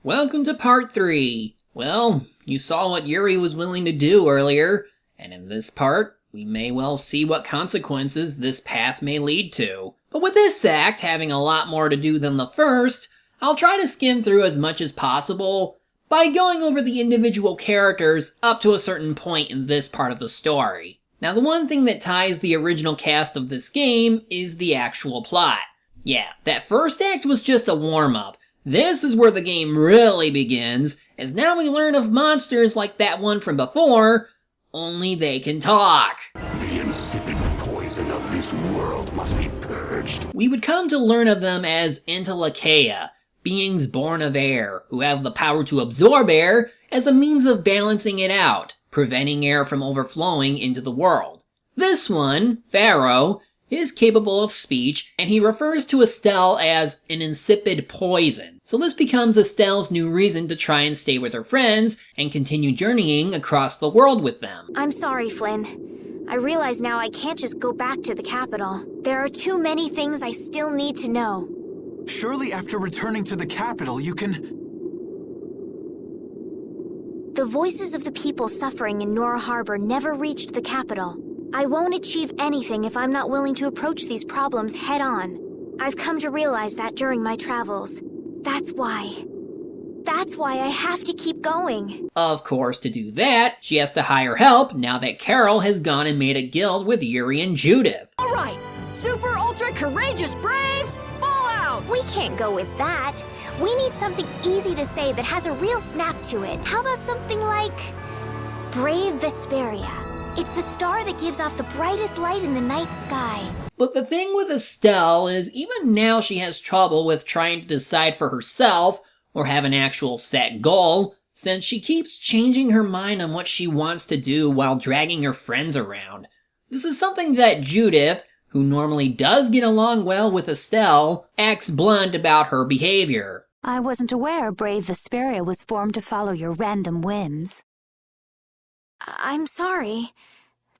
Welcome to part 3. Well, you saw what Yuri was willing to do earlier, and in this part, we may well see what consequences this path may lead to. But with this act having a lot more to do than the first, I'll try to skim through as much as possible by going over the individual characters up to a certain point in this part of the story. Now, the one thing that ties the original cast of this game is the actual plot. Yeah, that first act was just a warm-up. This is where the game really begins, as now we learn of monsters like that one from before, only they can talk. The insipid poison of this world must be purged. We would come to learn of them as Entelecheia, beings born of air, who have the power to absorb air as a means of balancing it out, preventing air from overflowing into the world. This one, Pharaoh, is capable of speech, and he refers to Estelle as an insipid poison. So this becomes Estelle's new reason to try and stay with her friends and continue journeying across the world with them. I'm sorry, Flynn. I realize now I can't just go back to the capital. There are too many things I still need to know. Surely after returning to the capital, you can... The voices of the people suffering in Nora Harbor never reached the capital. I won't achieve anything if I'm not willing to approach these problems head-on. I've come to realize that during my travels. That's why I have to keep going. Of course, to do that, she has to hire help now that Karol has gone and made a guild with Yuri and Judith. All right, super ultra courageous braves, fall out! We can't go with that. We need something easy to say that has a real snap to it. How about something like Brave Vesperia? It's the star that gives off the brightest light in the night sky. But the thing with Estelle is even now she has trouble with trying to decide for herself or have an actual set goal, since she keeps changing her mind on what she wants to do while dragging her friends around. This is something that Judith, who normally does get along well with Estelle, acts blunt about her behavior. I wasn't aware Brave Vesperia was formed to follow your random whims. I'm sorry.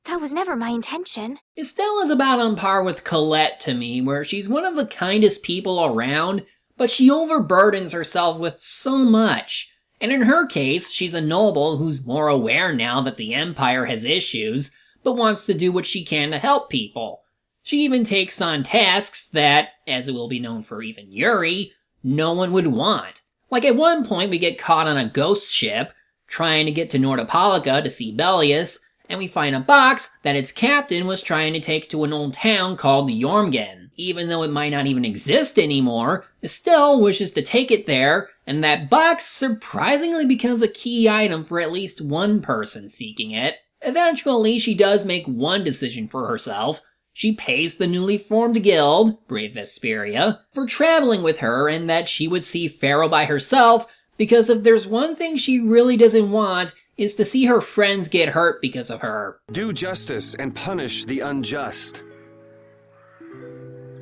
That was never my intention. Estelle is about on par with Colette to me, where she's one of the kindest people around, but she overburdens herself with so much. And in her case, she's a noble who's more aware now that the Empire has issues, but wants to do what she can to help people. She even takes on tasks that, as it will be known for even Yuri, no one would want. Like at one point we get caught on a ghost ship, trying to get to Nordopolica to see Bellius, and we find a box that its captain was trying to take to an old town called Jormungand. Even though it might not even exist anymore, Estelle wishes to take it there, and that box surprisingly becomes a key item for at least one person seeking it. Eventually, she does make one decision for herself. She pays the newly formed guild, Brave Vesperia, for traveling with her, and that she would see Pharaoh by herself, because if there's one thing she really doesn't want, is to see her friends get hurt because of her. Do justice and punish the unjust.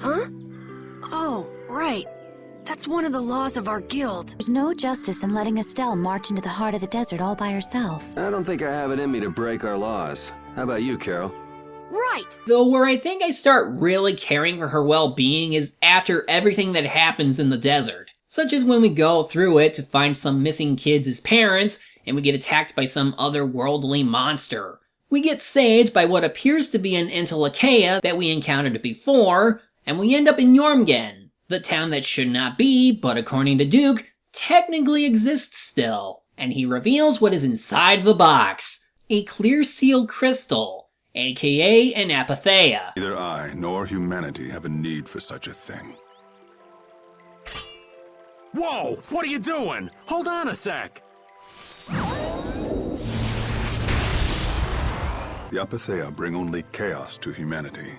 Huh? Oh, right. That's one of the laws of our guild. There's no justice in letting Estelle march into the heart of the desert all by herself. I don't think I have it in me to break our laws. How about you, Karol? Right! Though where I think I start really caring for her well-being is after everything that happens in the desert. Such as when we go through it to find some missing kids as parents, and we get attacked by some otherworldly monster. We get saved by what appears to be an Entelecheia that we encountered before, and we end up in Jormungand, the town that should not be, but according to Duke, technically exists still. And he reveals what is inside the box, a clear seal crystal, aka an apatheia. Neither I nor humanity have a need for such a thing. Whoa! What are you doing? Hold on a sec! The apatheia bring only chaos to humanity.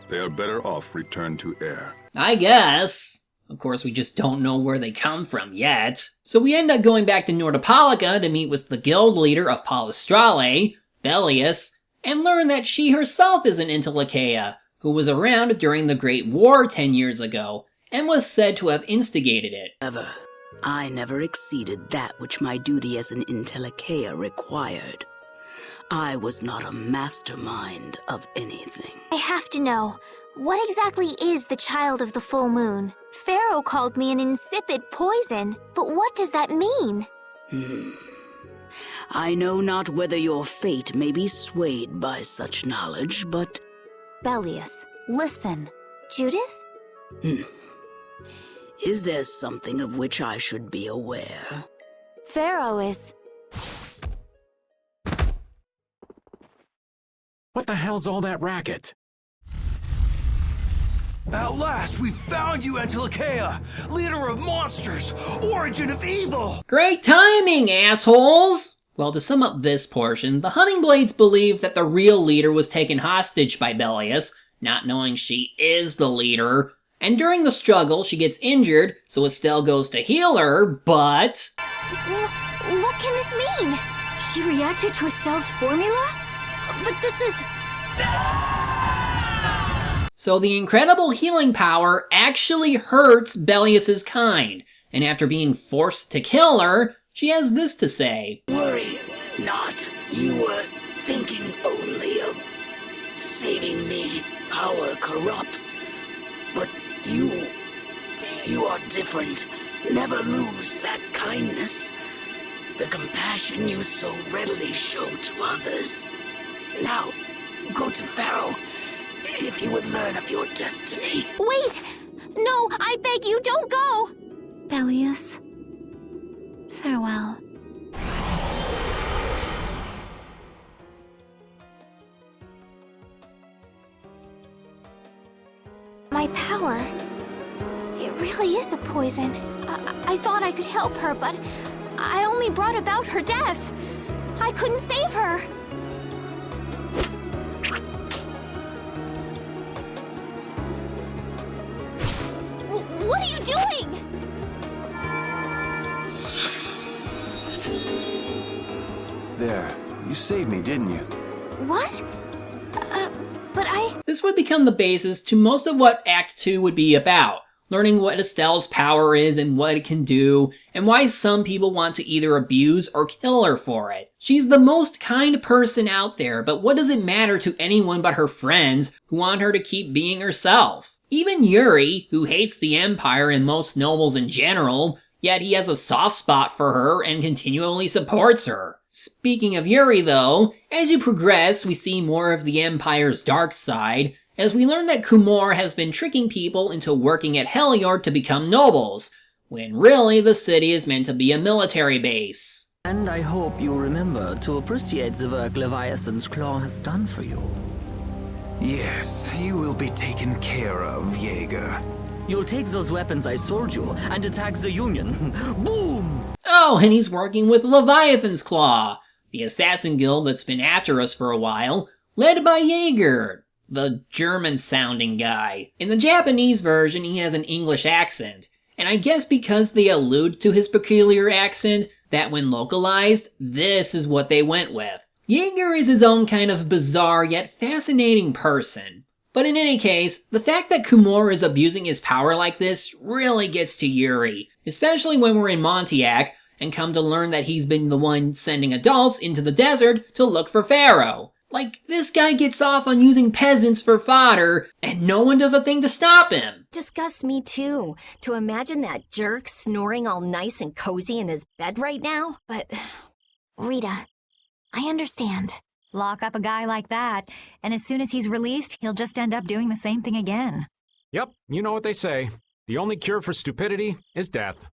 They are better off returned to air. I guess. Of course, we just don't know where they come from yet. So we end up going back to Nordopolica to meet with the guild leader of Palestrale, Bellius, and learn that she herself is an Entelecheia, who was around during the Great War 10 years ago, and was said to have instigated it. I never exceeded that which my duty as an Entelecheia required. I was not a mastermind of anything. I have to know, What exactly is the child of the full moon? Pharaoh called me an insipid poison, but what does that mean? I know not whether your fate may be swayed by such knowledge, but... Bellius, listen. Judith? Is there something of which I should be aware? Pharaoh is... What the hell's all that racket? At last, we found you, Antilocheia! Leader of monsters! Origin of evil! Great timing, assholes! Well, to sum up this portion, the Hunting Blades believe that the real leader was taken hostage by Bellius, not knowing she is the leader. And during the struggle, she gets injured, so Estelle goes to heal her, but... What can this mean? She reacted to Estelle's formula? But this is... So the incredible healing power actually hurts Bellius's kind, and after being forced to kill her, she has this to say. Worry not. You were thinking only of saving me. Power corrupts, but you are different. Never lose that kindness, the compassion you so readily show to others. Now, go to Pharaoh. If you would learn of your destiny. Wait! No, I beg you, don't go! Bellius, farewell. My power... It really is a poison. I thought I could help her, but I only brought about her death. I couldn't save her. What are you doing? There, you saved me, didn't you? What? But I... This would become the basis to most of what Act 2 would be about, learning what Estelle's power is and what it can do, and why some people want to either abuse or kill her for it. She's the most kind person out there, but what does it matter to anyone but her friends who want her to keep being herself? Even Yuri, who hates the Empire and most nobles in general, yet he has a soft spot for her and continually supports her. Speaking of Yuri though, as you progress we see more of the Empire's dark side, as we learn that Kumor has been tricking people into working at Heliord to become nobles, when really the city is meant to be a military base. And I hope you remember to appreciate the work Leviathan's Claw has done for you. Yes, you will be taken care of, Jaeger. You'll take those weapons I sold you and attack the Union. Boom! Oh, and he's working with Leviathan's Claw, the assassin guild that's been after us for a while, led by Jaeger, the German-sounding guy. In the Japanese version, he has an English accent, and I guess because they allude to his peculiar accent, that when localized, this is what they went with. Jaeger is his own kind of bizarre yet fascinating person. But in any case, the fact that Kumor is abusing his power like this really gets to Yuri, especially when we're in Montiac and come to learn that he's been the one sending adults into the desert to look for Pharaoh. Like, this guy gets off on using peasants for fodder, and no one does a thing to stop him. Disgusts me too, to imagine that jerk snoring all nice and cozy in his bed right now. But, Rita, I understand. Lock up a guy like that, and as soon as he's released, he'll just end up doing the same thing again. Yep, you know what they say. The only cure for stupidity is death.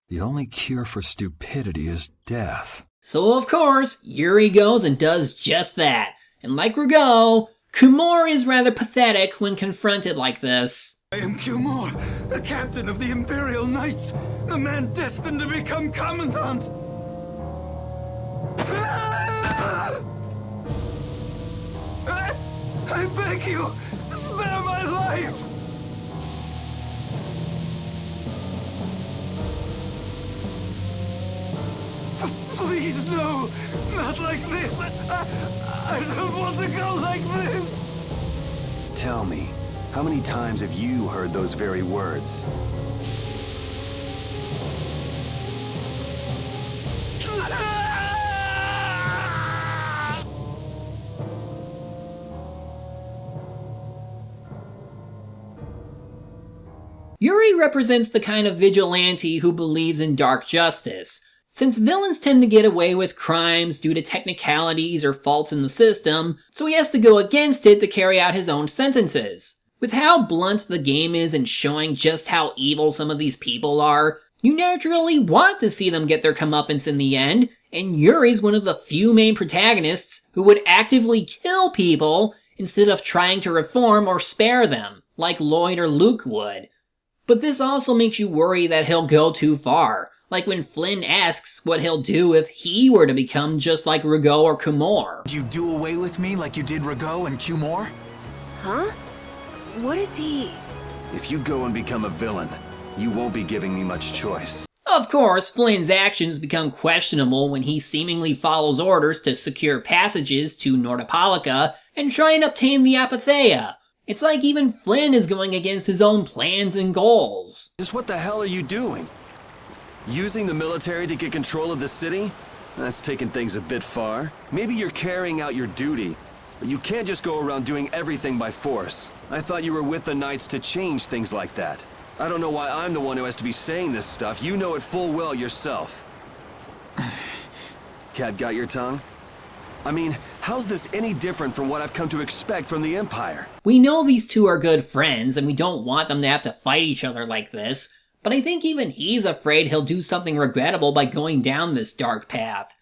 The only cure for stupidity is death. So of course, Yuri goes and does just that. And like Rigaud, Kumor is rather pathetic when confronted like this. I am Kumor, the captain of the Imperial Knights, the man destined to become Commandant. I beg you, spare my life! Please, no! Not like this! I don't want to go like this! Tell me, how many times have you heard those very words? Yuri represents the kind of vigilante who believes in dark justice. Since villains tend to get away with crimes due to technicalities or faults in the system, so he has to go against it to carry out his own sentences. With how blunt the game is in showing just how evil some of these people are, you naturally want to see them get their comeuppance in the end, and Yuri's one of the few main protagonists who would actively kill people instead of trying to reform or spare them, like Lloyd or Luke would. But this also makes you worry that he'll go too far, like when Flynn asks what he'll do if he were to become just like Rigaud or Kumor. You do away with me like you did Rigaud and Kumor? Huh? What is he? If you go and become a villain, you won't be giving me much choice. Of course, Flynn's actions become questionable when he seemingly follows orders to secure passages to Nordopolica and try and obtain the Apatheia. It's like even Flynn is going against his own plans and goals. Just what the hell are you doing? Using the military to get control of the city? That's taking things a bit far. Maybe you're carrying out your duty, but you can't just go around doing everything by force. I thought you were with the Knights to change things like that. I don't know why I'm the one who has to be saying this stuff. You know it full well yourself. Cat got your tongue? I mean, how's this any different from what I've come to expect from the Empire? We know these two are good friends, and we don't want them to have to fight each other like this, but I think even he's afraid he'll do something regrettable by going down this dark path.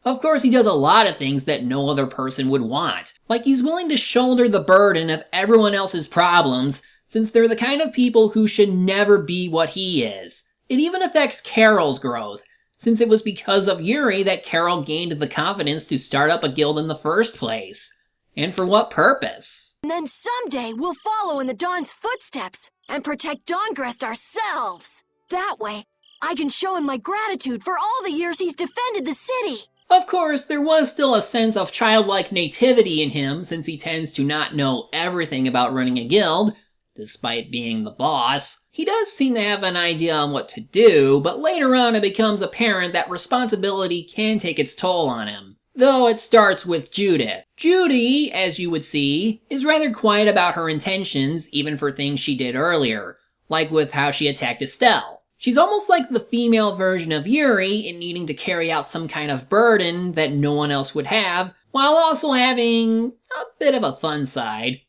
Of course, he does a lot of things that no other person would want, like he's willing to shoulder the burden of everyone else's problems, since they're the kind of people who should never be what he is. It even affects Karol's growth, since it was because of Yuri that Karol gained the confidence to start up a guild in the first place. And for what purpose? And then someday we'll follow in the Dawn's footsteps and protect Dawngrest ourselves. That way, I can show him my gratitude for all the years he's defended the city. Of course, there was still a sense of childlike nativity in him, since he tends to not know everything about running a guild. Despite being the boss, he does seem to have an idea on what to do, but later on it becomes apparent that responsibility can take its toll on him. Though it starts with Judith. Judy, as you would see, is rather quiet about her intentions, even for things she did earlier, like with how she attacked Estelle. She's almost like the female version of Yuri in needing to carry out some kind of burden that no one else would have, while also having a bit of a fun side.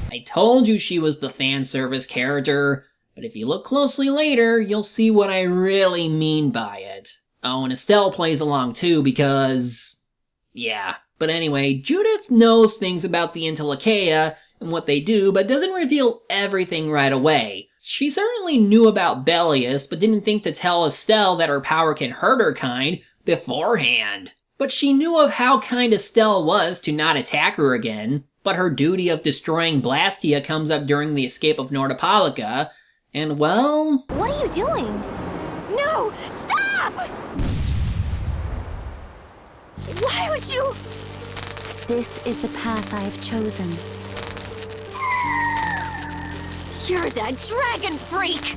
I told you she was the fan service character, but if you look closely later, you'll see what I really mean by it. Oh, and Estelle plays along too because... yeah. But anyway, Judith knows things about the Entelecheia and what they do, but doesn't reveal everything right away. She certainly knew about Bellius, but didn't think to tell Estelle that her power can hurt her kind beforehand. But she knew of how kind Estelle was to not attack her again, but her duty of destroying Blastia comes up during the escape of Nordopolica, and well... What are you doing? No! Stop! Why would you... This is the path I have chosen. You're that dragon freak!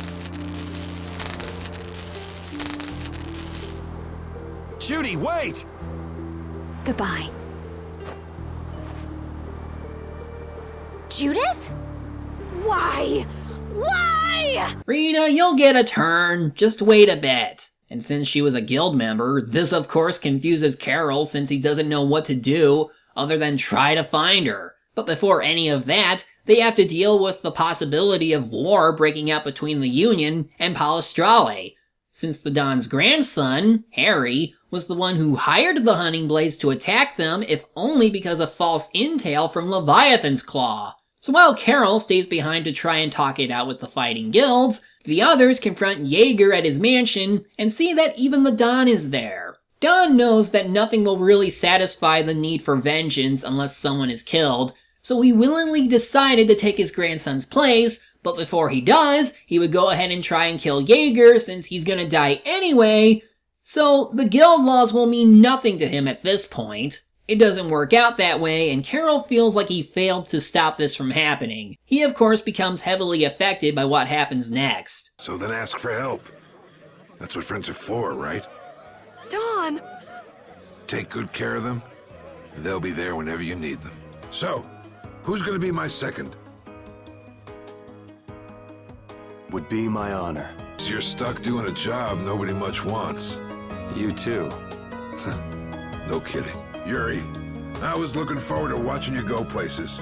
Judy, wait! Goodbye. Judith? Why? Why? Rita, you'll get a turn. Just wait a bit. And since she was a guild member, this of course confuses Karol since he doesn't know what to do other than try to find her. But before any of that, they have to deal with the possibility of war breaking out between the Union and Palestrale, since the Don's grandson, Harry, was the one who hired the Hunting Blades to attack them, if only because of false intel from Leviathan's Claw. So while Karol stays behind to try and talk it out with the fighting guilds, the others confront Jaeger at his mansion and see that even the Don is there. Don knows that nothing will really satisfy the need for vengeance unless someone is killed, so he willingly decided to take his grandson's place, but before he does, he would go ahead and try and kill Jaeger since he's gonna die anyway, so the guild laws will mean nothing to him at this point. It doesn't work out that way, and Karol feels like he failed to stop this from happening. He of course becomes heavily affected by what happens next. So then ask for help. That's what friends are for, right? Dawn! Take good care of them, and they'll be there whenever you need them. So, Who's gonna be my second? Would be my honor. So you're stuck doing a job nobody much wants. You too. No kidding. Yuri, I was looking forward to watching you go places.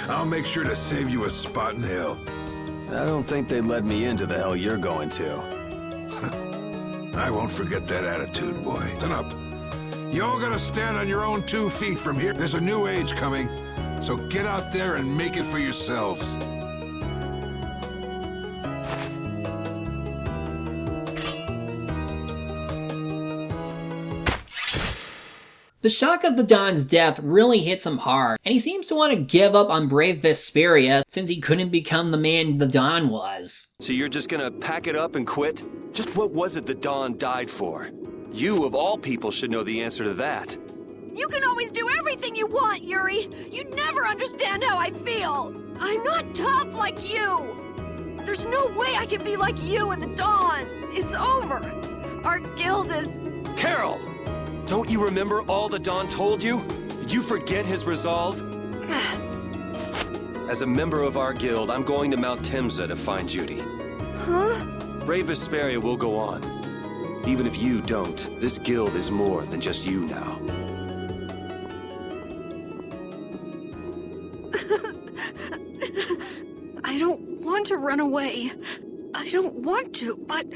I'll make sure to save you a spot in hell. I don't think they'd let me into the hell you're going to. I won't forget that attitude, boy. Listen up. You all gotta stand on your own 2 feet from here. There's a new age coming, so get out there and make it for yourselves. The shock of the Don's death really hits him hard, and he seems to want to give up on brave Vesperia since he couldn't become the man the Don was. So you're just gonna pack it up and quit? Just what was it the Don died for? You, of all people, should know the answer to that. You can always do everything you want, Yuri. You'd never understand how I feel. I'm not tough like you. There's no way I can be like you and the Dawn. It's over. Our guild is... Karol! Don't you remember all the Don told you? Did you forget his resolve? As a member of our guild, I'm going to Mount Temza to find Judy. Huh? Brave Vesperia will go on. Even if you don't, this guild is more than just you now. I don't want to run away. I don't want to, but...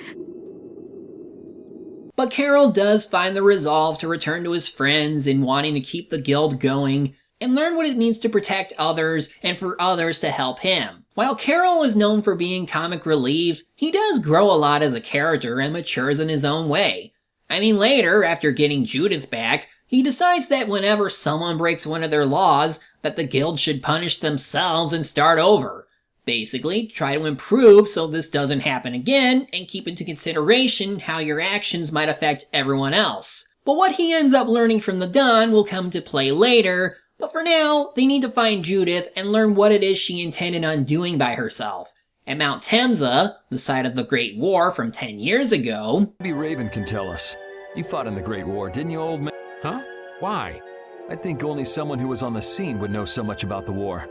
But Karol does find the resolve to return to his friends in wanting to keep the guild going and learn what it means to protect others and for others to help him. While Karol is known for being comic relief, he does grow a lot as a character and matures in his own way. I mean, later, after getting Judith back, he decides that whenever someone breaks one of their laws, that the guild should punish themselves and start over. Basically, try to improve so this doesn't happen again, and keep into consideration how your actions might affect everyone else. But what he ends up learning from the Don will come to play later, but for now, they need to find Judith and learn what it is she intended on doing by herself. At Mount Temza, the site of the Great War from 10 years ago... Maybe Raven can tell us. You fought in the Great War, didn't you, old man? Huh? Why? I think only someone who was on the scene would know so much about the war.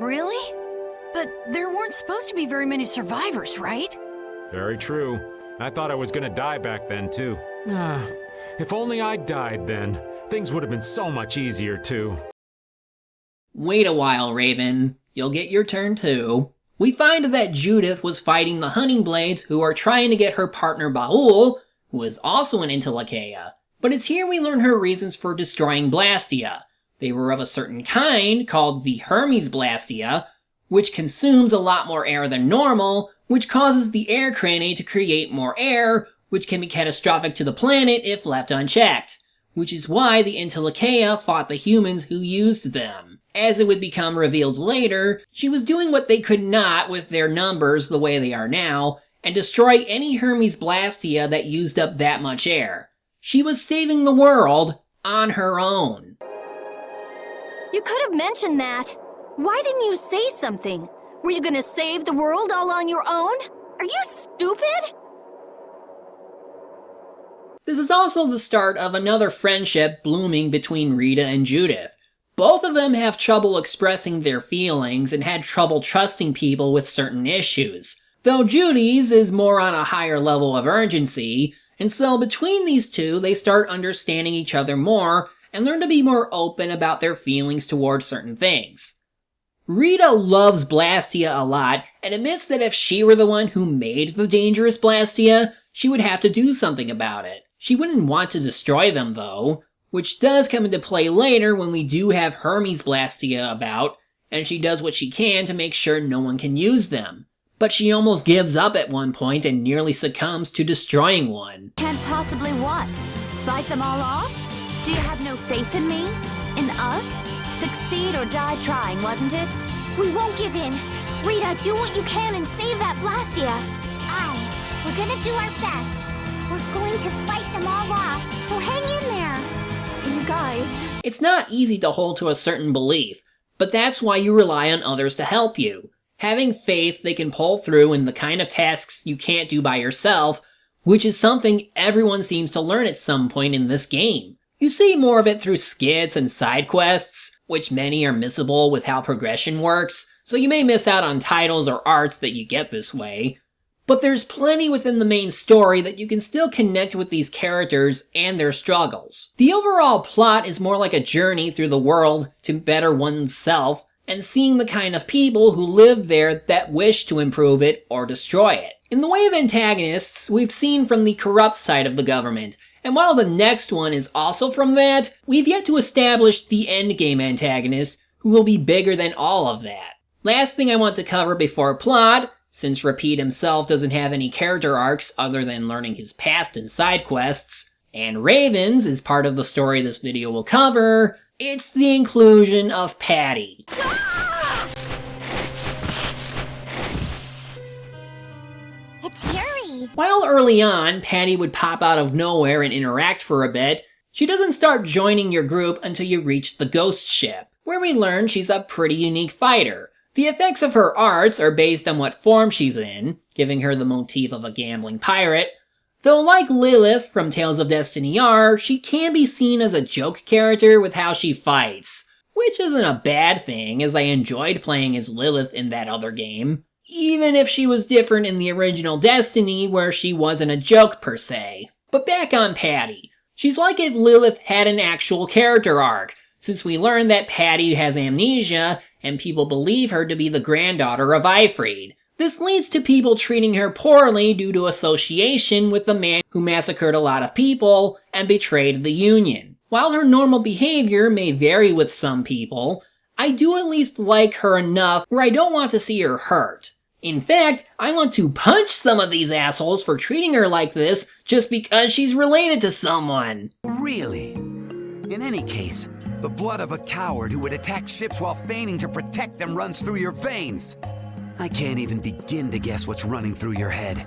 Really? But there weren't supposed to be very many survivors, right? Very true. I thought I was gonna die back then, too. If only I died then. Things would have been so much easier, too. Wait a while, Raven. You'll get your turn, too. We find that Judith was fighting the Hunting Blades, who are trying to get her partner Baul, who is also an Intellikeia. But it's here we learn her reasons for destroying Blastia. They were of a certain kind, called the Hermes Blastia, which consumes a lot more air than normal, which causes the air crane to create more air, which can be catastrophic to the planet if left unchecked. Which is why the Intellikeia fought the humans who used them. As it would become revealed later, she was doing what they could not with their numbers the way they are now, and destroy any Hermes Blastia that used up that much air. She was saving the world on her own. You could have mentioned that. Why didn't you say something? Were you gonna save the world all on your own? Are you stupid? This is also the start of another friendship blooming between Rita and Judith. Both of them have trouble expressing their feelings and had trouble trusting people with certain issues, though Judy's is more on a higher level of urgency, and so between these two they start understanding each other more and learn to be more open about their feelings towards certain things. Rita loves Blastia a lot and admits that if she were the one who made the dangerous Blastia, she would have to do something about it. She wouldn't want to destroy them though, which does come into play later when we do have Hermes Blastia about, and she does what she can to make sure no one can use them. But she almost gives up at one point and nearly succumbs to destroying one. Can't possibly what? Fight them all off? Do you have no faith in me? In us? Succeed or die trying, wasn't it? We won't give in. Rita, do what you can and save that Blastia. Aye, we're gonna do our best. We're going to fight them all off, so hang in there. You guys... It's not easy to hold to a certain belief, but that's why you rely on others to help you. Having faith they can pull through in the kind of tasks you can't do by yourself, which is something everyone seems to learn at some point in this game. You see more of it through skits and side quests, which many are missable with how progression works, so you may miss out on titles or arts that you get this way. But there's plenty within the main story that you can still connect with these characters and their struggles. The overall plot is more like a journey through the world to better oneself and seeing the kind of people who live there that wish to improve it or destroy it. In the way of antagonists, we've seen from the corrupt side of the government, and while the next one is also from that, we've yet to establish the endgame antagonist, who will be bigger than all of that. Last thing I want to cover before plot, since Repeat himself doesn't have any character arcs other than learning his past and side quests, and Ravens is part of the story this video will cover, it's the inclusion of Patty. It's Yuri! While early on, Patty would pop out of nowhere and interact for a bit, she doesn't start joining your group until you reach the ghost ship, where we learn she's a pretty unique fighter. The effects of her arts are based on what form she's in, giving her the motif of a gambling pirate, though like Lilith from Tales of Destiny R, she can be seen as a joke character with how she fights, which isn't a bad thing as I enjoyed playing as Lilith in that other game, even if she was different in the original Destiny where she wasn't a joke per se. But back on Patty, she's like if Lilith had an actual character arc, since we learned that Patty has amnesia and people believe her to be the granddaughter of Ifrid. This leads to people treating her poorly due to association with the man who massacred a lot of people and betrayed the Union. While her normal behavior may vary with some people, I do at least like her enough where I don't want to see her hurt. In fact, I want to punch some of these assholes for treating her like this just because she's related to someone. Really? In any case, the blood of a coward who would attack ships while feigning to protect them runs through your veins. I can't even begin to guess what's running through your head.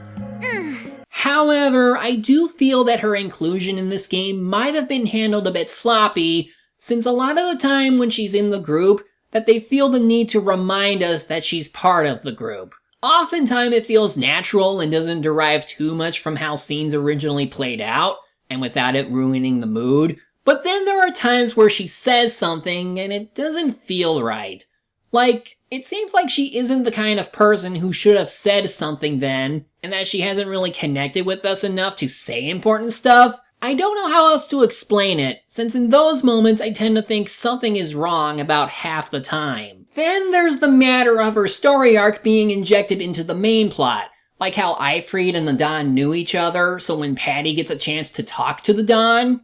However, I do feel that her inclusion in this game might have been handled a bit sloppy, since a lot of the time when she's in the group, that they feel the need to remind us that she's part of the group. Oftentimes it feels natural and doesn't derive too much from how scenes originally played out, and without it ruining the mood. But then there are times where she says something and it doesn't feel right. Like, it seems like she isn't the kind of person who should have said something then, and that she hasn't really connected with us enough to say important stuff. I don't know how else to explain it, since in those moments I tend to think something is wrong about half the time. Then there's the matter of her story arc being injected into the main plot, like how Ifrid and the Don knew each other, so when Patty gets a chance to talk to the Don...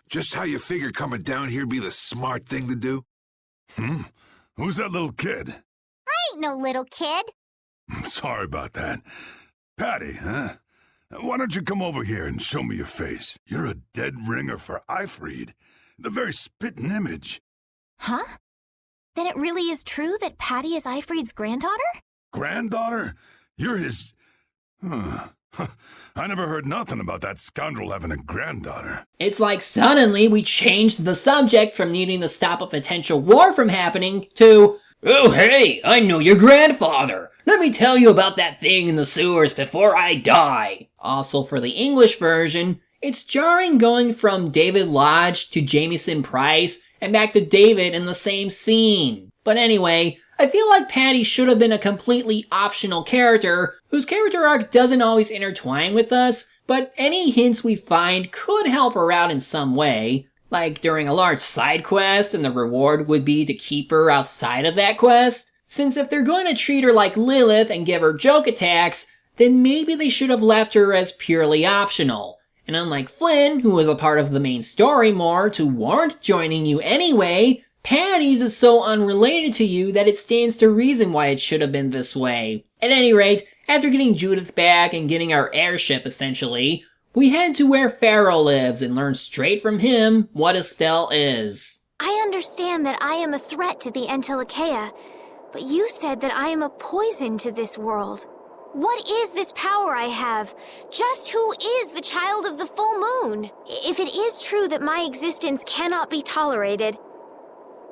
Just how you figure coming down here be the smart thing to do? Who's that little kid? I ain't no little kid. Sorry about that. Patty, huh? Why don't you come over here and show me your face? You're a dead ringer for Ifrid. The very spitting image. Huh? Then it really is true that Patty is Ifrid's granddaughter? Granddaughter? You're his... I never heard nothing about that scoundrel having a granddaughter. It's like suddenly we changed the subject from needing to stop a potential war from happening to, oh hey, I know your grandfather. Let me tell you about that thing in the sewers before I die. Also for the English version, it's jarring going from David Lodge to Jamieson Price and back to David in the same scene. But anyway, I feel like Patty should have been a completely optional character whose character arc doesn't always intertwine with us, but any hints we find could help her out in some way, like during a large side quest and the reward would be to keep her outside of that quest. Since if they're going to treat her like Lilith and give her joke attacks, then maybe they should have left her as purely optional. And unlike Flynn, who was a part of the main story more to warrant joining you anyway, Patty's is so unrelated to you that it stands to reason why it should have been this way. At any rate, after getting Judith back and getting our airship essentially, we head to where Pharaoh lives and learn straight from him what Estelle is. I understand that I am a threat to the Entelecheia, but you said that I am a poison to this world. What is this power I have? Just who is the child of the full moon? If it is true that my existence cannot be tolerated,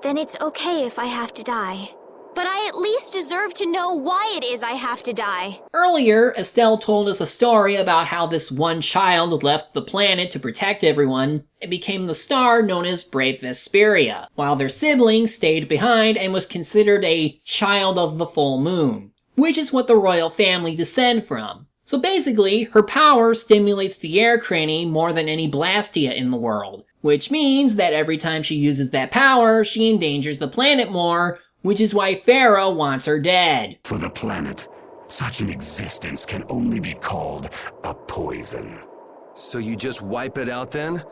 then it's okay if I have to die. But I at least deserve to know why it is I have to die. Earlier, Estelle told us a story about how this one child left the planet to protect everyone and became the star known as Brave Vesperia, while their siblings stayed behind and was considered a child of the full moon, which is what the royal family descend from. So basically, her power stimulates the air cranny more than any Blastia in the world, which means that every time she uses that power, she endangers the planet more, which is why Pharaoh wants her dead. For the planet, such an existence can only be called a poison. So you just wipe it out then?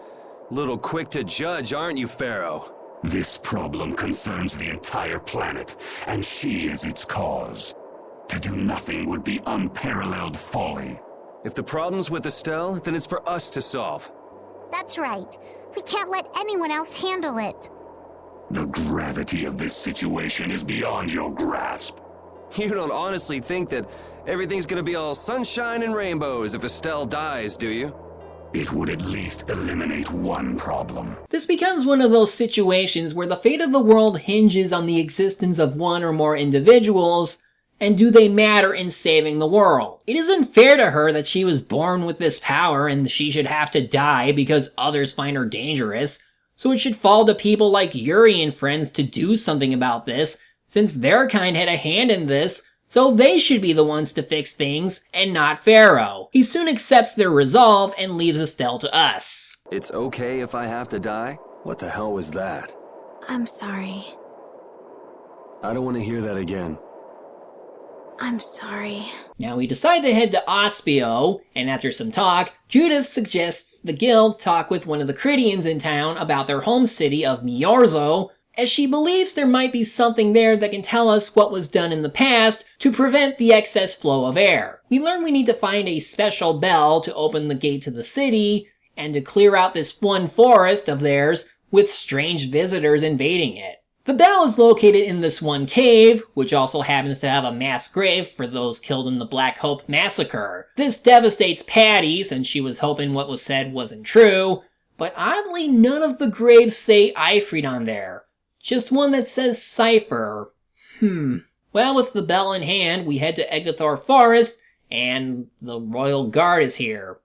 Little quick to judge, aren't you, Pharaoh? This problem concerns the entire planet, and she is its cause. To do nothing would be unparalleled folly. If the problem's with Estelle, then it's for us to solve. That's right. We can't let anyone else handle it. The gravity of this situation is beyond your grasp. You don't honestly think that everything's gonna be all sunshine and rainbows if Estelle dies, do you? It would at least eliminate one problem. This becomes one of those situations where the fate of the world hinges on the existence of one or more individuals, and do they matter in saving the world? It isn't fair to her that she was born with this power and she should have to die because others find her dangerous, so it should fall to people like Yuri and friends to do something about this, since their kind had a hand in this, so they should be the ones to fix things, and not Pharaoh. He soon accepts their resolve and leaves Estelle to us. It's okay if I have to die? What the hell was that? I'm sorry. I don't want to hear that again. I'm sorry. Now we decide to head to Ospio, and after some talk, Judith suggests the guild talk with one of the Cridians in town about their home city of Miorzo, as she believes there might be something there that can tell us what was done in the past to prevent the excess flow of air. We learn we need to find a special bell to open the gate to the city, and to clear out this one forest of theirs with strange visitors invading it. The bell is located in this one cave, which also happens to have a mass grave for those killed in the Black Hope massacre. This devastates Patty, since she was hoping what was said wasn't true, but oddly none of the graves say Ifrit on there. Just one that says Cypher. Well, with the bell in hand, we head to Egathor Forest, and the Royal Guard is here.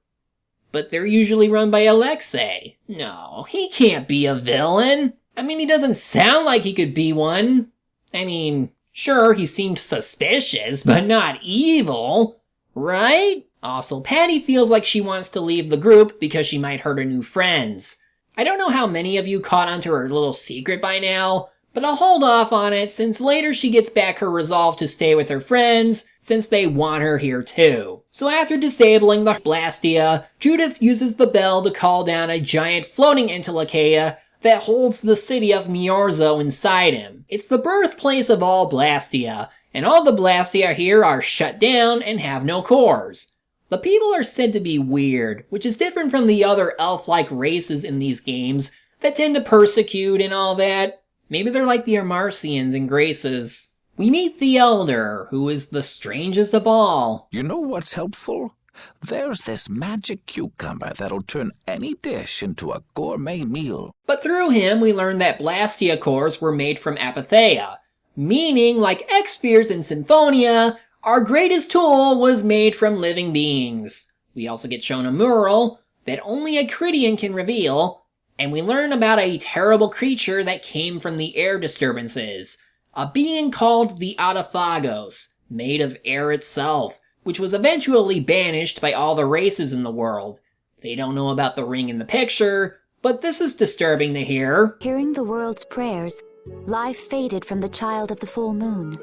But they're usually run by Alexei. No, he can't be a villain. I mean, he doesn't sound like he could be one. I mean, sure, he seemed suspicious, but not evil, right? Also, Patty feels like she wants to leave the group because she might hurt her new friends. I don't know how many of you caught onto her little secret by now, but I'll hold off on it since later she gets back her resolve to stay with her friends, since they want her here too. So after disabling the Blastia, Judith uses the bell to call down a giant floating Entelecheia that holds the city of Miorzo inside him. It's the birthplace of all Blastia, and all the Blastia here are shut down and have no cores. The people are said to be weird, which is different from the other elf-like races in these games that tend to persecute and all that. Maybe they're like the Armarcians and Graces. We meet the Elder, who is the strangest of all. You know what's helpful? There's this magic cucumber that'll turn any dish into a gourmet meal. But through him, we learn that Blastia cores were made from Apatheia, meaning, like X-Spheres in Symphonia, our greatest tool was made from living beings. We also get shown a mural that only a Cridian can reveal, and we learn about a terrible creature that came from the air disturbances, a being called the Autophagos, made of air itself, which was eventually banished by all the races in the world. They don't know about the ring in the picture, but this is disturbing to hear. Hearing the world's prayers, life faded from the child of the full moon.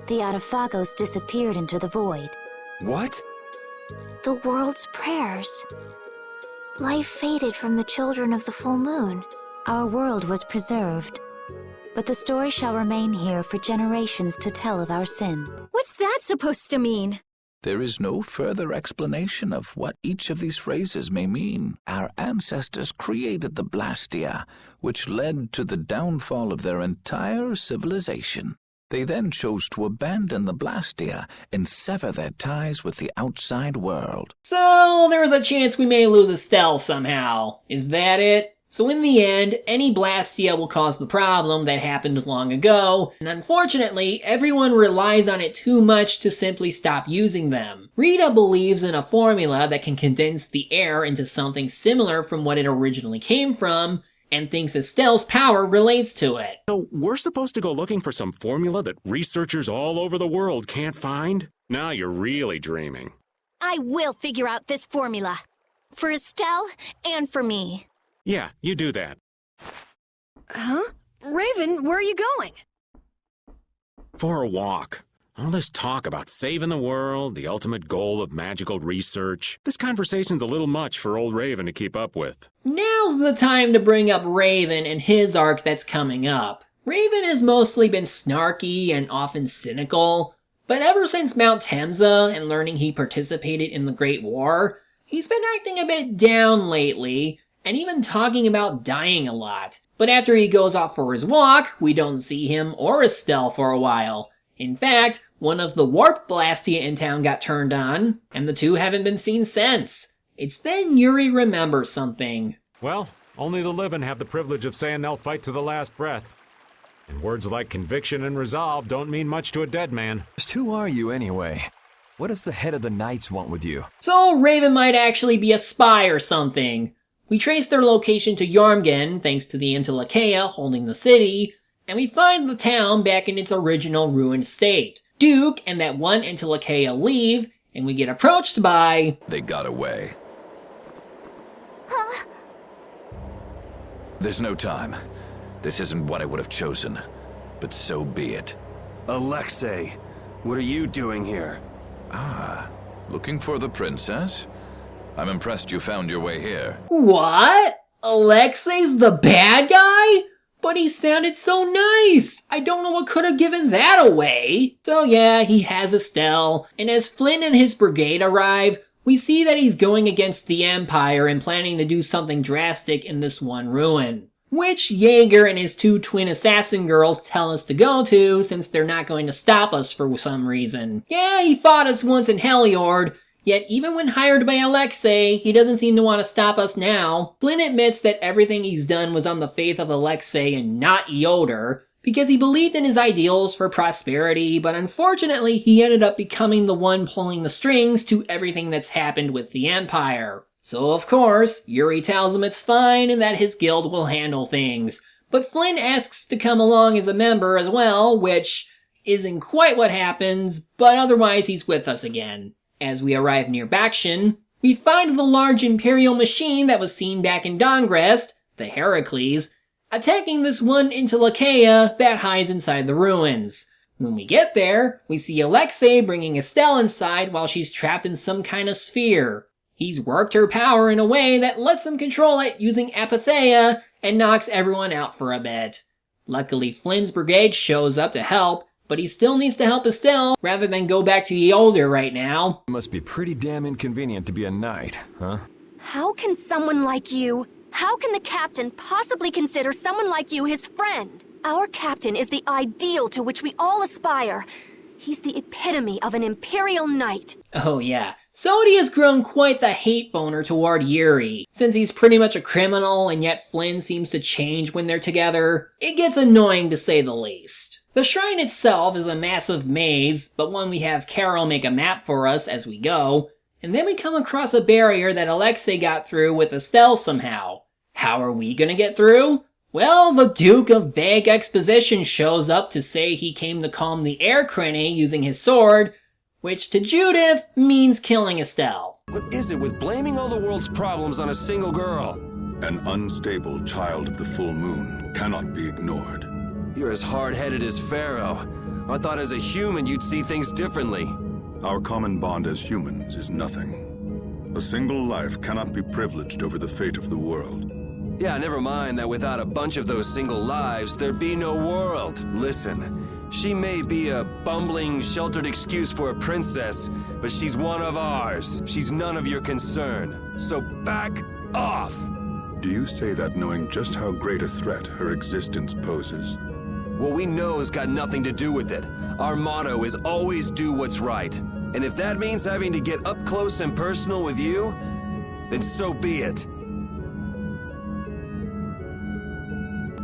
The Autophagos disappeared into the void. What? The world's prayers. Life faded from the children of the full moon. Our world was preserved, but the story shall remain here for generations to tell of our sin. What's that supposed to mean? There is no further explanation of what each of these phrases may mean. Our ancestors created the Blastia, which led to the downfall of their entire civilization. They then chose to abandon the Blastia and sever their ties with the outside world. So, there is a chance we may lose Estelle somehow. Is that it? So in the end, any Blastia will cause the problem that happened long ago, and unfortunately, everyone relies on it too much to simply stop using them. Rita believes in a formula that can condense the air into something similar from what it originally came from, and thinks Estelle's power relates to it. So we're supposed to go looking for some formula that researchers all over the world can't find? Now you're really dreaming. I will figure out this formula. For Estelle and for me. Yeah, you do that. Huh? Raven, where are you going? For a walk. All this talk about saving the world, the ultimate goal of magical research. This conversation's a little much for old Raven to keep up with. Now's the time to bring up Raven and his arc that's coming up. Raven has mostly been snarky and often cynical, but ever since Mount Temza and learning he participated in the Great War, he's been acting a bit down lately, and even talking about dying a lot. But after he goes off for his walk, we don't see him or Estelle for a while. In fact, one of the warp Blastia in town got turned on, and the two haven't been seen since. It's then Yuri remembers something. Well, only the living have the privilege of saying they'll fight to the last breath. And words like conviction and resolve don't mean much to a dead man. Just who are you anyway? What does the head of the Knights want with you? So Raven might actually be a spy or something. We trace their location to Jormungand thanks to the Antilocheia holding the city, and we find the town back in its original ruined state. Duke and that one Antilocheia leave, and we get approached by... They got away. There's no time. This isn't what I would have chosen, but so be it. Alexei, what are you doing here? Ah, looking for the princess? I'm impressed you found your way here. What? Alexei's the bad guy? But he sounded so nice! I don't know what could have given that away! So yeah, he has Estelle, and as Flynn and his brigade arrive, we see that he's going against the Empire and planning to do something drastic in this one ruin. Which Jaeger and his two twin assassin girls tell us to go to, since they're not going to stop us for some reason. Yeah, he fought us once in Heliord, yet even when hired by Alexei, he doesn't seem to want to stop us now. Flynn admits that everything he's done was on the faith of Alexei and not Eoder, because he believed in his ideals for prosperity, but unfortunately he ended up becoming the one pulling the strings to everything that's happened with the Empire. So of course, Yuri tells him it's fine and that his guild will handle things, but Flynn asks to come along as a member as well, which isn't quite what happens, but otherwise he's with us again. As we arrive near Bakshin, we find the large Imperial machine that was seen back in Dongrest, the Heracles, attacking this one Antilocheia that hides inside the ruins. When we get there, we see Alexei bringing Estelle inside while she's trapped in some kind of sphere. He's worked her power in a way that lets him control it using apatheia and knocks everyone out for a bit. Luckily, Flynn's brigade shows up to help, but he still needs to help Estelle rather than go back to Eoder right now. It must be pretty damn inconvenient to be a knight, huh? How can someone like you... How can the captain possibly consider someone like you his friend? Our captain is the ideal to which we all aspire. He's the epitome of an Imperial knight. Oh yeah, Sodi has grown quite the hate boner toward Yuri. Since he's pretty much a criminal and yet Flynn seems to change when they're together, it gets annoying to say the least. The shrine itself is a massive maze, but one we have Karol make a map for us as we go, and then we come across a barrier that Alexei got through with Estelle somehow. How are we gonna get through? Well, the Duke of Vague Exposition shows up to say he came to calm the air crinny using his sword, which to Judith means killing Estelle. What is it with blaming all the world's problems on a single girl? An unstable child of the full moon cannot be ignored. You're as hard-headed as Pharaoh. I thought as a human you'd see things differently. Our common bond as humans is nothing. A single life cannot be privileged over the fate of the world. Yeah, never mind that without a bunch of those single lives, there'd be no world. Listen, she may be a bumbling, sheltered excuse for a princess, but she's one of ours. She's none of your concern. So back off! Do you say that knowing just how great a threat her existence poses? What we know has got nothing to do with it. Our motto is always do what's right. And if that means having to get up close and personal with you, then so be it.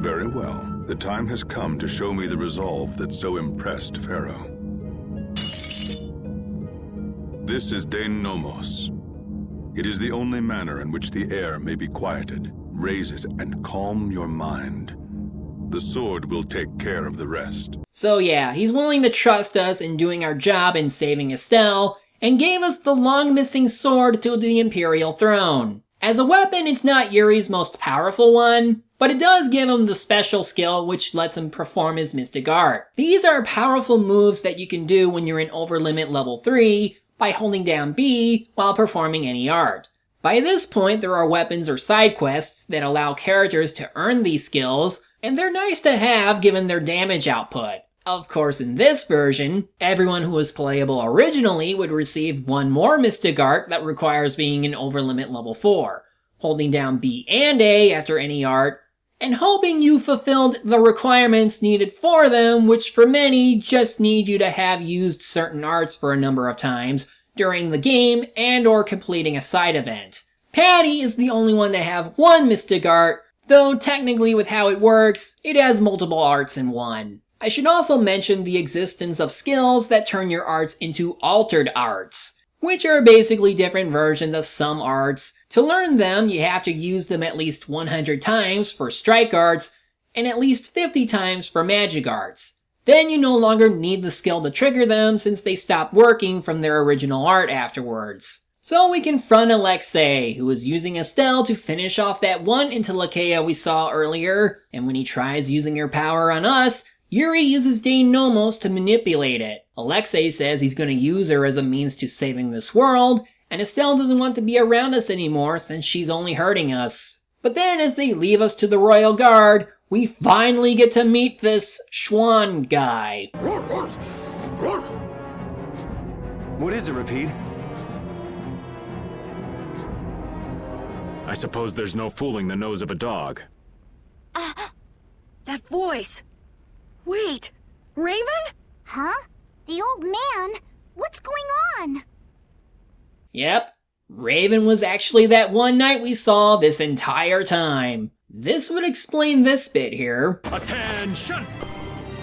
Very well. The time has come to show me the resolve that so impressed Pharaoh. This is Dein Nomos. It is the only manner in which the air may be quieted. Raise it and calm your mind. The sword will take care of the rest. So yeah, he's willing to trust us in doing our job in saving Estelle, and gave us the long-missing sword to the Imperial throne. As a weapon, it's not Yuri's most powerful one, but it does give him the special skill which lets him perform his mystic art. These are powerful moves that you can do when you're in Overlimit level 3 by holding down B while performing any art. By this point, there are weapons or side quests that allow characters to earn these skills, and they're nice to have given their damage output. Of course, in this version, everyone who was playable originally would receive one more mystic art that requires being in Overlimit level 4, holding down B and A after any art, and hoping you fulfilled the requirements needed for them, which for many just need you to have used certain arts for a number of times during the game and or completing a side event. Patty is the only one to have one mystic art, though technically with how it works, it has multiple arts in one. I should also mention the existence of skills that turn your arts into altered arts, which are basically different versions of some arts. To learn them, you have to use them at least 100 times for strike arts, and at least 50 times for magic arts. Then you no longer need the skill to trigger them since they stop working from their original art afterwards. So we confront Alexei, who is using Estelle to finish off that one Intellekea we saw earlier, and when he tries using her power on us, Yuri uses Dein Nomos to manipulate it. Alexei says he's going to use her as a means to saving this world, and Estelle doesn't want to be around us anymore since she's only hurting us. But then as they leave us to the Royal Guard, we finally get to meet this Schwan guy. What is it, Repeat? I suppose there's no fooling the nose of a dog. That voice! Wait, Raven? Huh? The old man? What's going on? Yep, Raven was actually that one knight we saw this entire time. This would explain this bit here. Attention!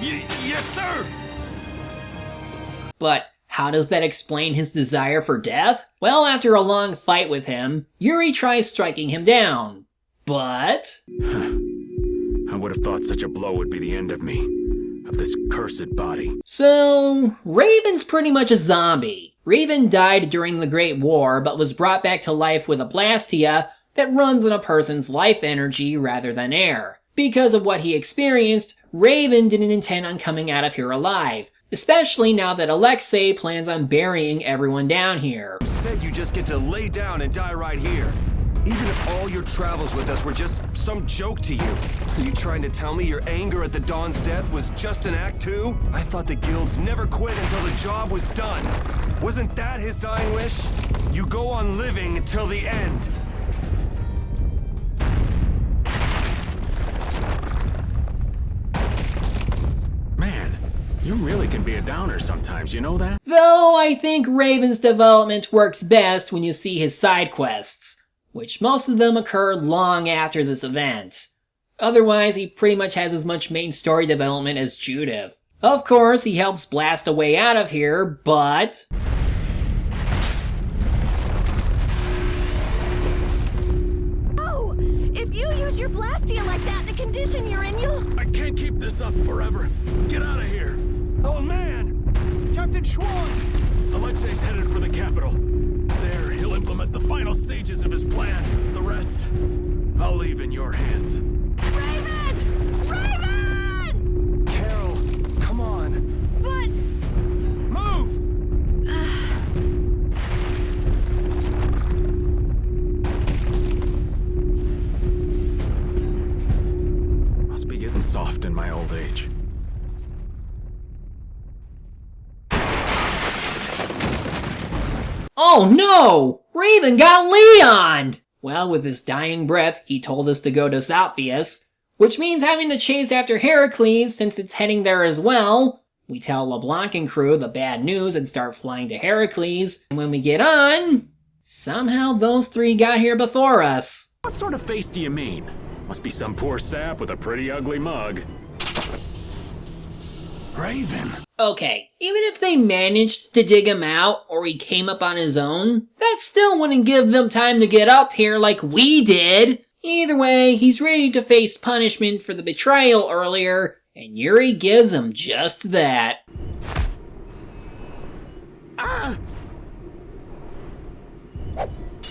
Yes, sir! But how does that explain his desire for death? Well, after a long fight with him, Yuri tries striking him down. But... I would have thought such a blow would be the end of me. Of this cursed body. So, Raven's pretty much a zombie. Raven died during the Great War, but was brought back to life with a Blastia that runs on a person's life energy rather than air. Because of what he experienced, Raven didn't intend on coming out of here alive, especially now that Alexei plans on burying everyone down here. You said you just get to lay down and die right here. Even if all your travels with us were just some joke to you. Are you trying to tell me your anger at the Dawn's death was just an act too? I thought the guilds never quit until the job was done. Wasn't that his dying wish? You go on living until the end. Man, you really can be a downer sometimes, you know that? Though I think Raven's development works best when you see his side quests, which most of them occur long after this event. Otherwise, he pretty much has as much main story development as Judith. Of course, he helps blast a way out of here, but... Oh! If you use your Blastia like that, the condition you're in, you'll... I can't keep this up forever. Get out of here. Oh man! Captain Schwan! Alexei's headed for the capital. There, he'll implement the final stages of his plan. The rest, I'll leave in your hands. Raven! Raven! Karol, come on. But... Move! Must be getting soft in my old age. Oh no! Raven got Leon'd! Well, with his dying breath, he told us to go to Salpheus, which means having to chase after Heracles since it's heading there as well. We tell LeBlanc and crew the bad news and start flying to Heracles, and when we get on, somehow those three got here before us. What sort of face do you mean? Must be some poor sap with a pretty ugly mug. Raven! Okay, even if they managed to dig him out, or he came up on his own, that still wouldn't give them time to get up here like we did. Either way, he's ready to face punishment for the betrayal earlier, and Yuri gives him just that.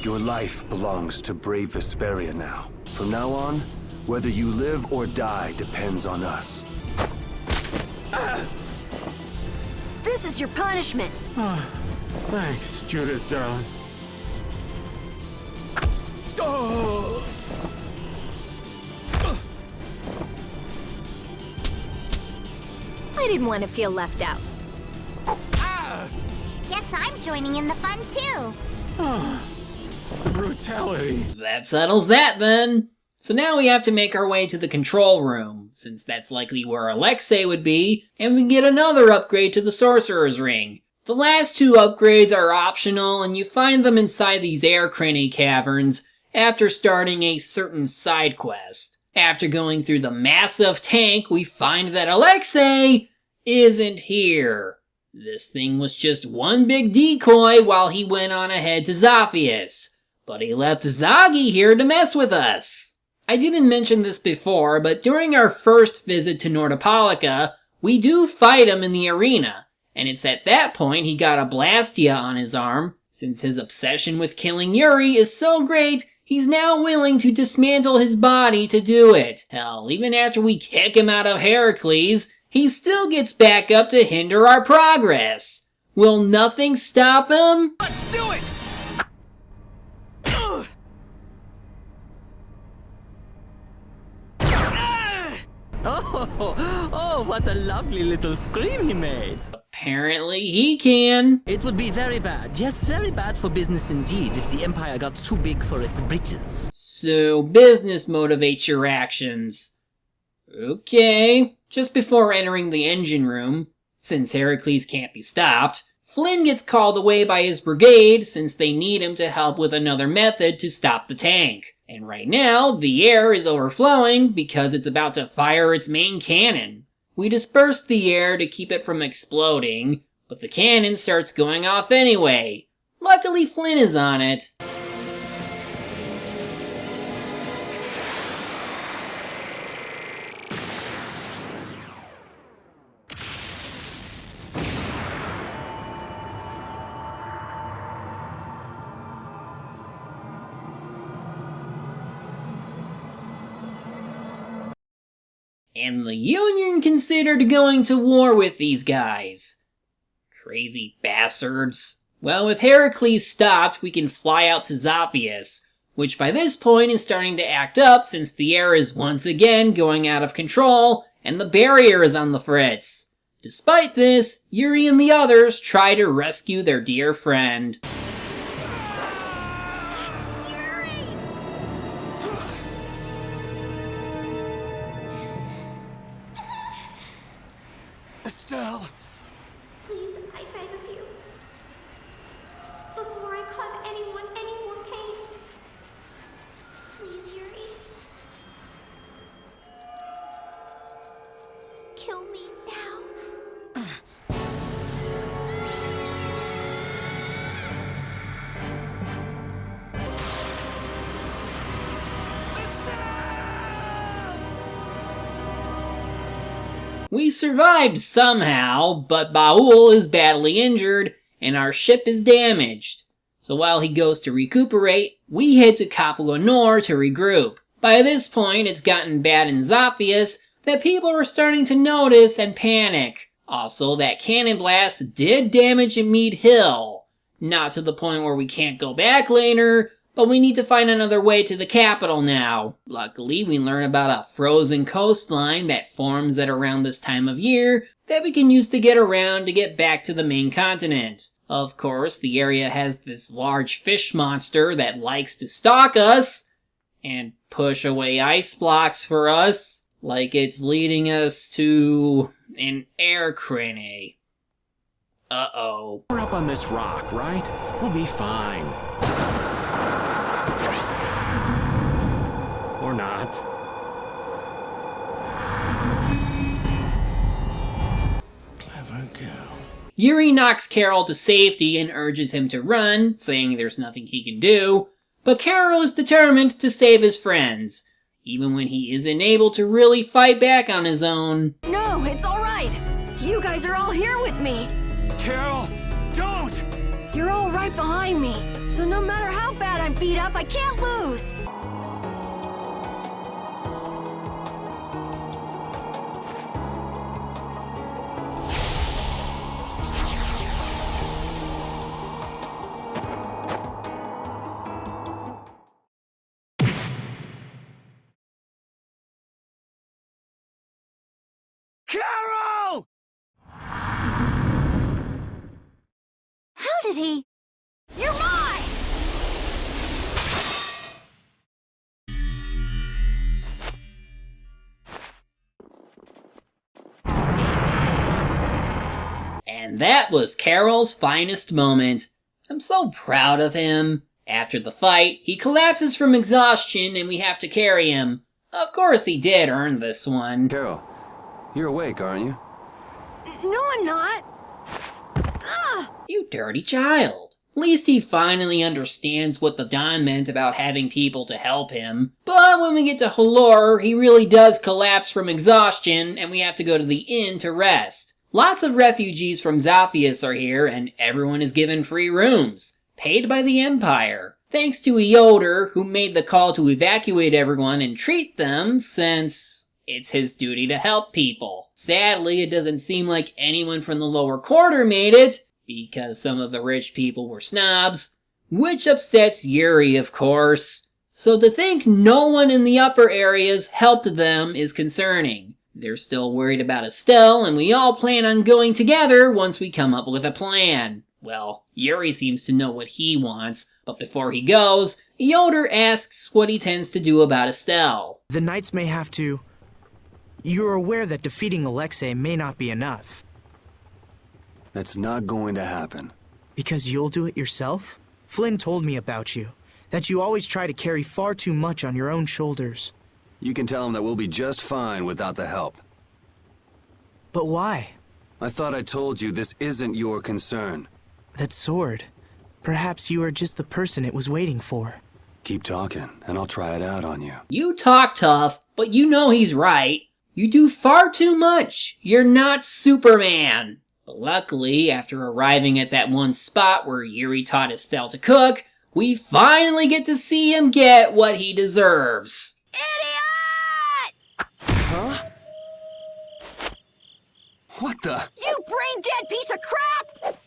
Your life belongs to brave Vesperia now. From now on, whether you live or die depends on us. This is your punishment. Thanks, Judith, darling. I didn't want to feel left out. Guess I'm joining in the fun too. Brutality. That settles that then. So now we have to make our way to the control room, since that's likely where Alexei would be, and we get another upgrade to the Sorcerer's Ring. The last two upgrades are optional, and you find them inside these air cranny caverns after starting a certain side quest. After going through the massive tank, we find that Alexei isn't here. This thing was just one big decoy while he went on ahead to Zaphias, but he left Zagi here to mess with us. I didn't mention this before, but during our first visit to Nordopolica, we do fight him in the arena, and it's at that point he got a Blastia on his arm. Since his obsession with killing Yuri is so great, he's now willing to dismantle his body to do it. Hell, even after we kick him out of Heracles, he still gets back up to hinder our progress. Will nothing stop him? Let's do it! Oh, what a lovely little scream he made. Apparently he can. It would be very bad, yes, very bad for business indeed if the Empire got too big for its britches. So business motivates your actions. Okay. Just before entering the engine room, since Heracles can't be stopped, Flynn gets called away by his brigade since they need him to help with another method to stop the tank. And right now, the air is overflowing because it's about to fire its main cannon. We disperse the air to keep it from exploding, but the cannon starts going off anyway. Luckily, Flynn is on it. And the Union considered going to war with these guys. Crazy bastards. Well, with Heracles stopped, we can fly out to Zaphias, which by this point is starting to act up since the air is once again going out of control and the barrier is on the fritz. Despite this, Yuri and the others try to rescue their dear friend. Estelle! Please, I beg of you. Before I cause anyone any more pain. Please, Yuri. Kill me now. We survived somehow, but Baul is badly injured and our ship is damaged. So while he goes to recuperate, we head to Capua Nor to regroup. By this point, it's gotten bad in Zaphias that people are starting to notice and panic. Also, that cannon blast did damage Mead Hill. Not to the point where we can't go back later, but we need to find another way to the capital now. Luckily, we learn about a frozen coastline that forms at around this time of year that we can use to get around to get back to the main continent. Of course, the area has this large fish monster that likes to stalk us and push away ice blocks for us, like it's leading us to an air crane. Uh-oh. We're up on this rock, right? We'll be fine. Or not. Yuri knocks Karol to safety and urges him to run, saying there's nothing he can do, but Karol is determined to save his friends, even when he isn't able to really fight back on his own. No, it's alright. You guys are all here with me. Karol, don't! You're all right behind me, so no matter how bad I'm beat up, I can't lose. Karol! How did he? You're mine! And that was Karol's finest moment. I'm so proud of him. After the fight, he collapses from exhaustion and we have to carry him. Of course he did earn this one. Karol, you're awake, aren't you? No, I'm not. Ugh. You dirty child. At least he finally understands what the Don meant about having people to help him. But when we get to Halor, he really does collapse from exhaustion and we have to go to the inn to rest. Lots of refugees from Zaphias are here and everyone is given free rooms, paid by the Empire. Thanks to Yoder, who made the call to evacuate everyone and treat them, since it's his duty to help people. Sadly, it doesn't seem like anyone from the lower quarter made it, because some of the rich people were snobs, which upsets Yuri, of course. So to think no one in the upper areas helped them is concerning. They're still worried about Estelle, and we all plan on going together once we come up with a plan. Well, Yuri seems to know what he wants, but before he goes, Yoder asks what he tends to do about Estelle. The Knights may have to... You're aware that defeating Alexei may not be enough. That's not going to happen. Because you'll do it yourself? Flynn told me about you, that you always try to carry far too much on your own shoulders. You can tell him that we'll be just fine without the help. But why? I thought I told you this isn't your concern. That sword. Perhaps you are just the person it was waiting for. Keep talking, and I'll try it out on you. You talk tough, but you know he's right. You do far too much. You're not Superman. But luckily, after arriving at that one spot where Yuri taught Estelle to cook, we finally get to see him get what he deserves. Idiot! Huh? What the? You brain-dead piece of crap!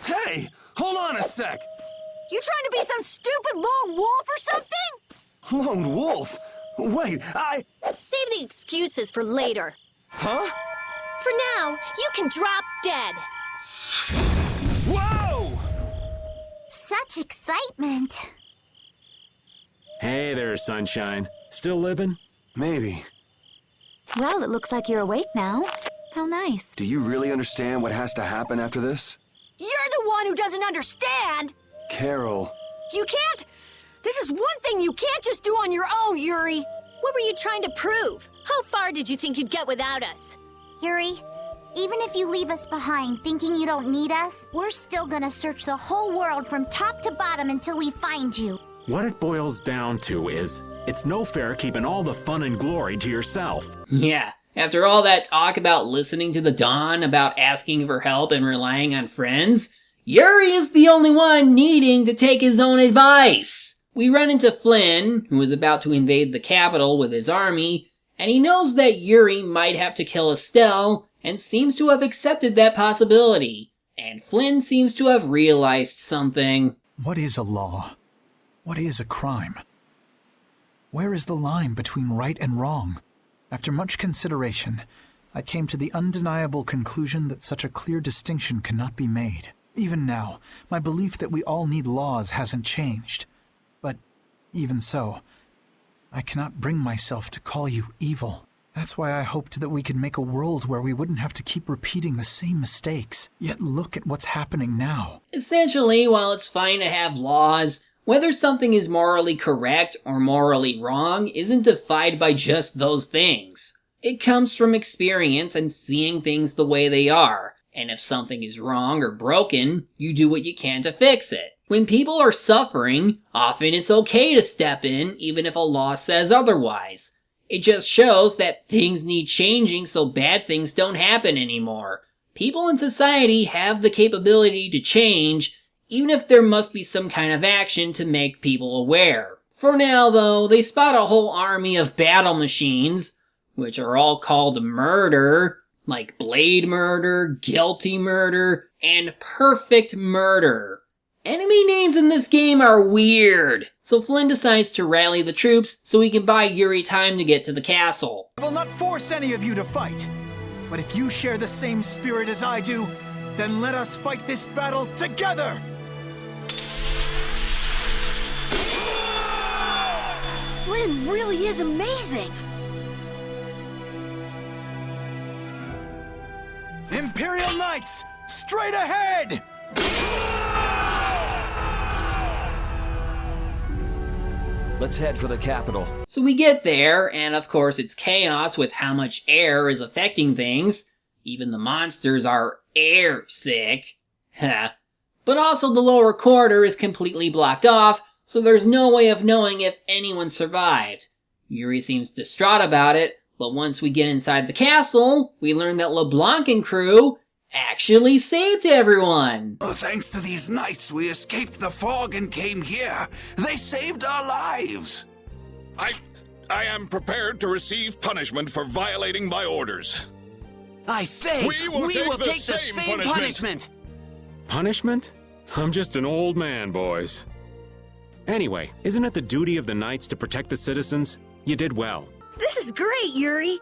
Hey, hold on a sec. You trying to be some stupid lone wolf or something? Lone wolf? Wait, Save the excuses for later. Huh? For now, you can drop dead. Whoa! Such excitement. Hey there, sunshine. Still living? Maybe. Well, it looks like you're awake now. How nice. Do you really understand what has to happen after this? You're the one who doesn't understand! Karol. You can't... This is one thing you can't just do on your own, Yuri! What were you trying to prove? How far did you think you'd get without us? Yuri, even if you leave us behind thinking you don't need us, we're still gonna search the whole world from top to bottom until we find you. What it boils down to is, it's no fair keeping all the fun and glory to yourself. Yeah, after all that talk about listening to the Dawn, about asking for help and relying on friends, Yuri is the only one needing to take his own advice. We run into Flynn, who is about to invade the capital with his army, and he knows that Yuri might have to kill Estelle, and seems to have accepted that possibility. And Flynn seems to have realized something. What is a law? What is a crime? Where is the line between right and wrong? After much consideration, I came to the undeniable conclusion that such a clear distinction cannot be made. Even now, my belief that we all need laws hasn't changed. But even so, I cannot bring myself to call you evil. That's why I hoped that we could make a world where we wouldn't have to keep repeating the same mistakes. Yet look at what's happening now. Essentially, while it's fine to have laws, whether something is morally correct or morally wrong isn't defined by just those things. It comes from experience and seeing things the way they are. And if something is wrong or broken, you do what you can to fix it. When people are suffering, often it's okay to step in, even if a law says otherwise. It just shows that things need changing so bad things don't happen anymore. People in society have the capability to change, even if there must be some kind of action to make people aware. For now, though, they spot a whole army of battle machines, which are all called murder, like Blade Murder, Guilty Murder, and Perfect Murder. Enemy names in this game are weird, so Flynn decides to rally the troops so he can buy Yuri time to get to the castle. I will not force any of you to fight, but if you share the same spirit as I do, then let us fight this battle together! Flynn really is amazing! Imperial Knights, straight ahead! Let's head for the capital. So we get there, and of course it's chaos with how much air is affecting things. Even the monsters are air sick. But also the lower quarter is completely blocked off, so there's no way of knowing if anyone survived. Yuri seems distraught about it, but once we get inside the castle, we learn that LeBlanc and crew actually saved everyone. Thanks to these knights, we escaped the fog and came here. They saved our lives. I am prepared to receive punishment for violating my orders. I say, we will take the same punishment. Punishment? I'm just an old man, boys. Anyway, isn't it the duty of the knights to protect the citizens? You did well. This is great, Yuri!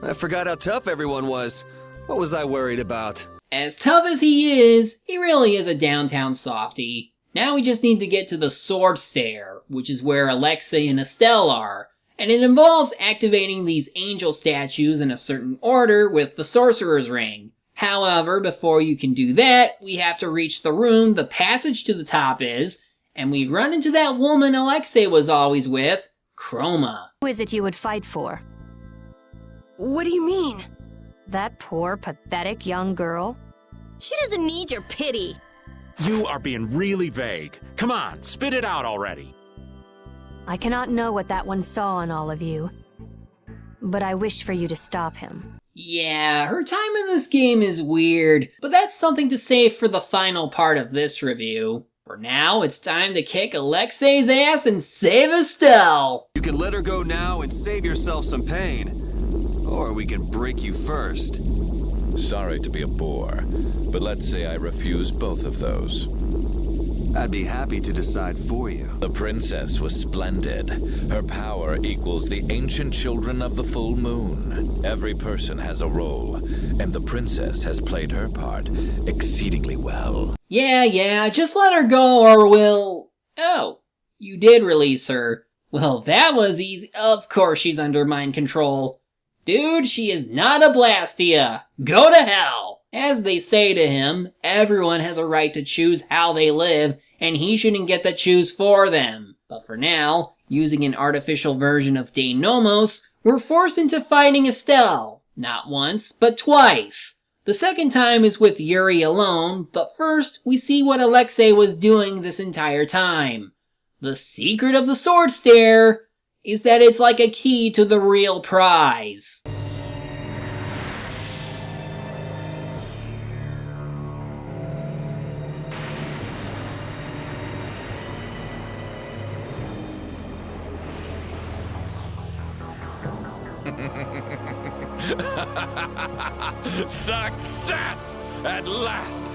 I forgot how tough everyone was. What was I worried about? As tough as he really is a downtown softie. Now we just need to get to the Sword Stair, which is where Alexei and Estelle are, and it involves activating these angel statues in a certain order with the Sorcerer's Ring. However, before you can do that, we have to reach the room the passage to the top is, and we run into that woman Alexei was always with, Chroma. Who is it you would fight for? What do you mean? That poor, pathetic young girl? She doesn't need your pity. You are being really vague. Come on, spit it out already. I cannot know what that one saw in all of you, but I wish for you to stop him. Yeah, her time in this game is weird, but that's something to save for the final part of this review. For now, it's time to kick Alexei's ass and save Estelle! You can let her go now and save yourself some pain. Or we can break you first. Sorry to be a bore, but let's say I refuse both of those. I'd be happy to decide for you. The princess was splendid. Her power equals the ancient children of the full moon. Every person has a role, and the princess has played her part exceedingly well. Yeah, just let her go or we'll... Oh, you did release her. Well, that was easy. Of course she's under mind control. Dude, she is not a Blastia. Go to hell. As they say to him, everyone has a right to choose how they live, and he shouldn't get to choose for them. But for now, using an artificial version of Dane Nomos, we're forced into fighting Estelle. Not once, but twice. The second time is with Yuri alone, but first we see what Alexei was doing this entire time. The secret of the Sword Stair is that it's like a key to the real prize. Success! At last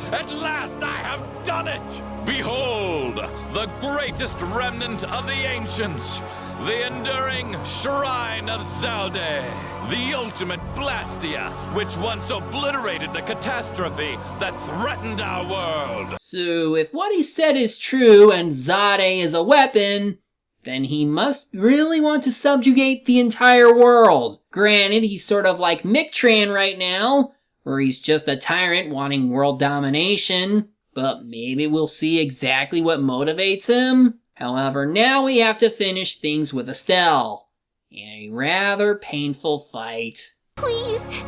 I have done it! Behold, the greatest remnant of the ancients, the enduring Shrine of Zalde, the ultimate Blastia, which once obliterated the catastrophe that threatened our world. So if what he said is true and Zade is a weapon, then he must really want to subjugate the entire world. Granted, he's sort of like Mictran right now, where he's just a tyrant wanting world domination, but maybe we'll see exactly what motivates him. However, now we have to finish things with Estelle. in a rather painful fight. Please,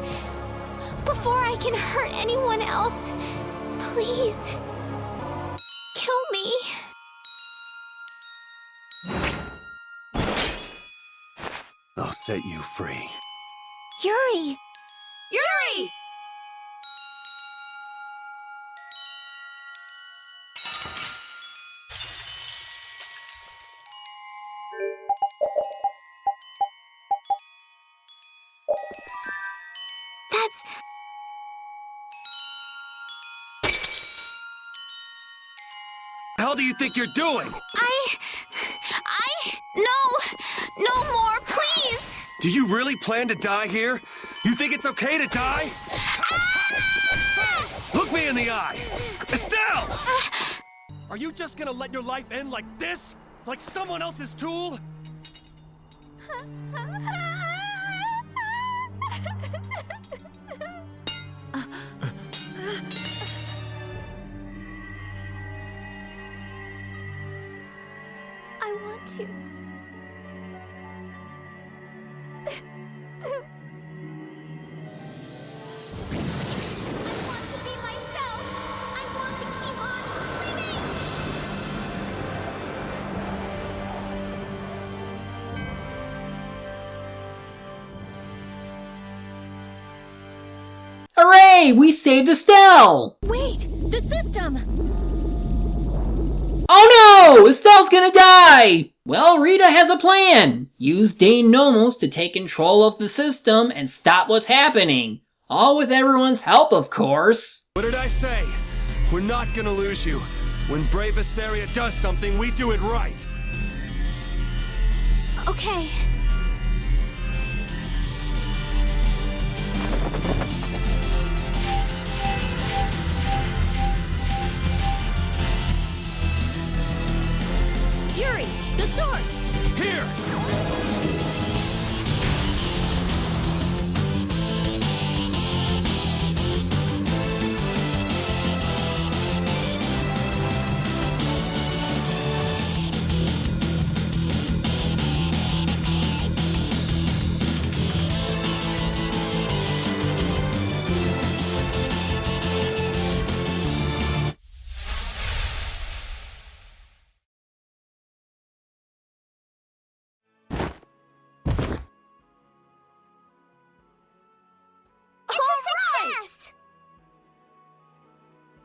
before I can hurt anyone else, please, kill me. I'll set you free. Yuri! Yuri! That's... How do you think you're doing? No more, please! Do you really plan to die here? You think it's okay to die? Look me in the eye! Estelle! Are you just gonna let your life end like this? Like someone else's tool? I want to. Hooray! We saved Estelle! Wait! The system! Oh no! Estelle's gonna die! Well, Rita has a plan. Use Dane Nomos to take control of the system and stop what's happening. All with everyone's help, of course. What did I say? We're not gonna lose you. When brave Vesperia does something, we do it right. Okay. Yuri, the sword! Here!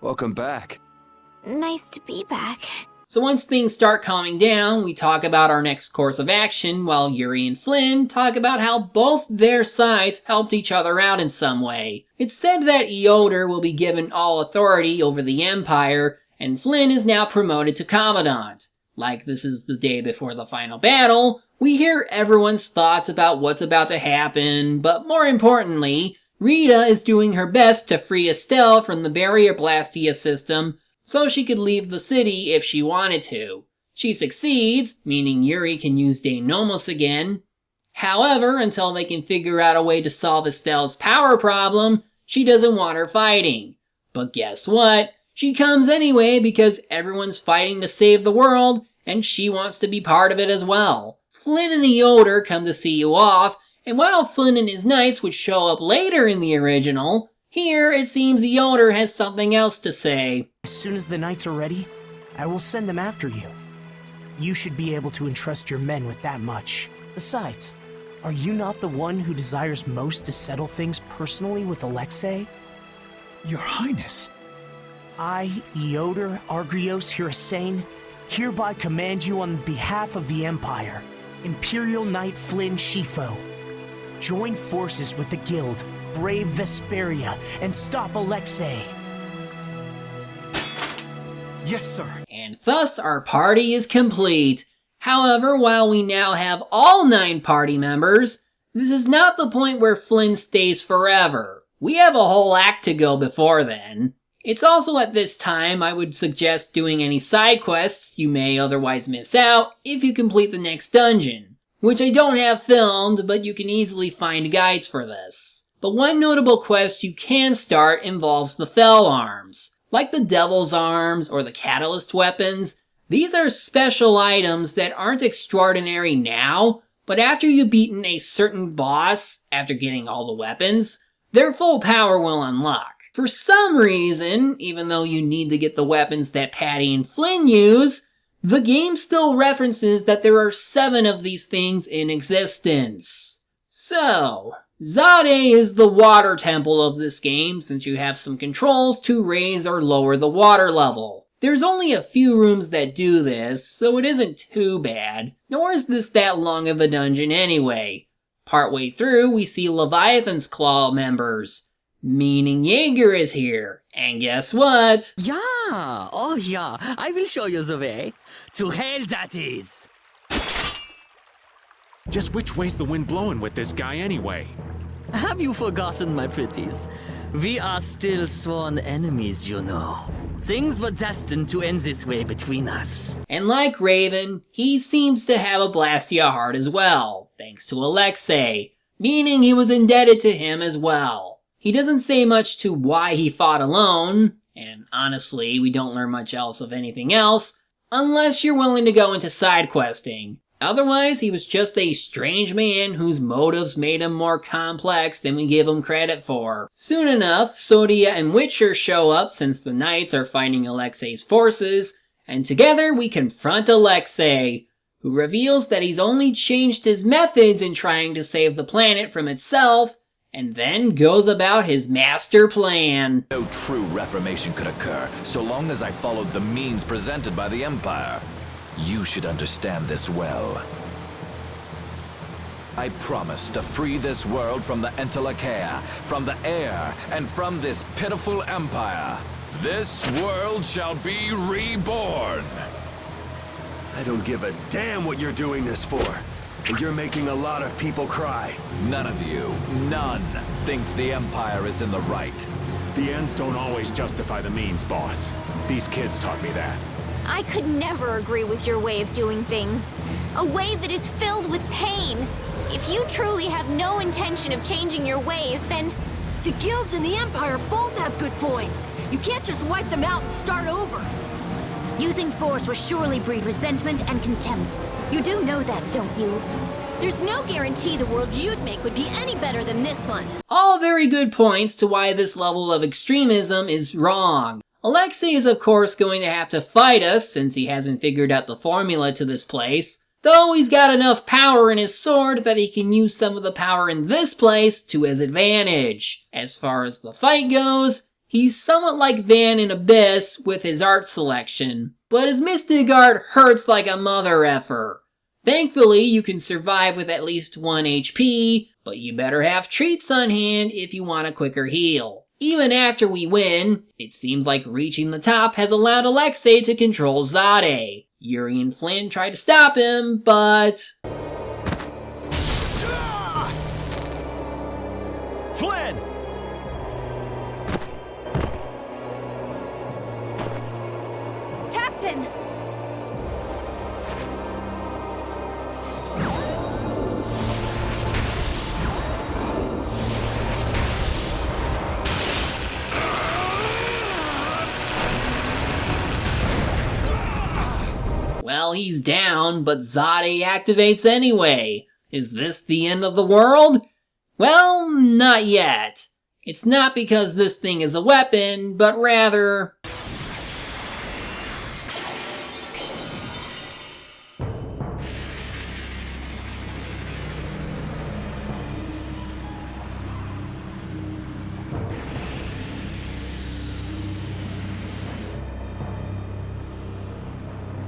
Welcome back. Nice to be back. So once things start calming down, we talk about our next course of action while Yuri and Flynn talk about how both their sides helped each other out in some way. It's said that Eoder will be given all authority over the Empire, and Flynn is now promoted to Commandant. Like this is the day before the final battle, we hear everyone's thoughts about what's about to happen, but more importantly, Rita is doing her best to free Estelle from the Barrier Blastia system so she could leave the city if she wanted to. She succeeds, meaning Yuri can use Dane Nomos again. However, until they can figure out a way to solve Estelle's power problem, she doesn't want her fighting. But guess what? She comes anyway because everyone's fighting to save the world, and she wants to be part of it as well. Flynn and Eoder come to see you off, and while Flynn and his knights would show up later in the original, here it seems Eoder has something else to say. As soon as the knights are ready, I will send them after you. You should be able to entrust your men with that much. Besides, are you not the one who desires most to settle things personally with Alexei? Your Highness. I, Eoder Argrios Hirasane, hereby command you on behalf of the Empire, Imperial Knight Flynn Shifo. Join forces with the Guild, brave Vesperia, and stop Alexei. Yes, sir. And thus our party is complete. However, while we now have all 9 party members, this is not the point where Flynn stays forever. We have a whole act to go before then. It's also at this time I would suggest doing any side quests you may otherwise miss out if you complete the next dungeon, which I don't have filmed, but you can easily find guides for this. But one notable quest you can start involves the Fel Arms. Like the Devil's Arms or the Catalyst Weapons, these are special items that aren't extraordinary now, But after you've beaten a certain boss, after getting all the weapons, their full power will unlock. For some reason, even though you need to get the weapons that Patty and Flynn use, the game still references that there are 7 of these things in existence. So, Zade is the water temple of this game since you have some controls to raise or lower the water level. There's only a few rooms that do this, so it isn't too bad, nor is this that long of a dungeon anyway. Partway through, we see Leviathan's Claw members, meaning Jaeger is here. And guess what? Yeah, oh yeah, I will show you the way. To hell that is! Just which way's the wind blowing with this guy anyway? Have you forgotten, my pretties? We are still sworn enemies, you know. Things were destined to end this way between us. And like Raven, he seems to have a Blastia heart as well, thanks to Alexei, meaning he was indebted to him as well. He doesn't say much to why he fought alone, and honestly, we don't learn much else of anything else, unless you're willing to go into side questing. Otherwise, he was just a strange man whose motives made him more complex than we give him credit for. Soon enough, Sodia and Witcher show up since the Knights are fighting Alexei's forces, and together we confront Alexei, who reveals that he's only changed his methods in trying to save the planet from itself, and then goes about his master plan. No true reformation could occur so long as I followed the means presented by the Empire. You should understand this well. I promise to free this world from the Entelakea, from the air, and from this pitiful empire. This world shall be reborn. I don't give a damn what you're doing this for. But you're making a lot of people cry. None of you, none, thinks the Empire is in the right. The ends don't always justify the means, boss. These kids taught me that. I could never agree with your way of doing things. A way that is filled with pain. If you truly have no intention of changing your ways, then... The guilds and the Empire both have good points. You can't just wipe them out and start over. Using force will surely breed resentment and contempt. You do know that, don't you? There's no guarantee the world you'd make would be any better than this one. All very good points to why this level of extremism is wrong. Alexei is of course going to have to fight us since he hasn't figured out the formula to this place, though he's got enough power in his sword that he can use some of the power in this place to his advantage. As far as the fight goes, he's somewhat like Van in Abyss with his art selection, but his mystic art hurts like a mother effer. Thankfully, you can survive with at least 1 HP, but you better have treats on hand if you want a quicker heal. Even after we win, it seems like reaching the top has allowed Alexei to control Zade. Yuri and Flynn try to stop him, but... Flynn! Captain! Well, he's down, but Zade activates anyway. Is this the end of the world? Well, not yet. It's not because this thing is a weapon, but rather...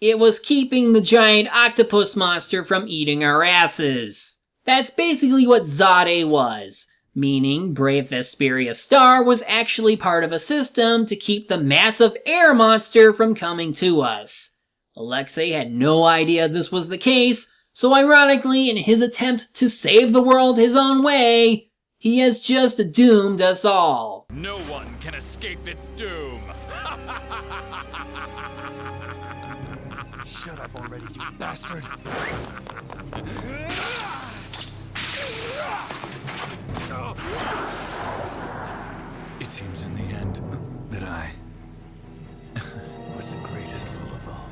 It was keeping the giant octopus monster from eating our asses. That's basically what Zade was, meaning Brave Vesperia Star was actually part of a system to keep the massive air monster from coming to us. Alexei had no idea this was the case, so ironically, in his attempt to save the world his own way, he has just doomed us all. No one can escape its doom. Shut up already, you bastard! It seems in the end that I was the greatest fool of all.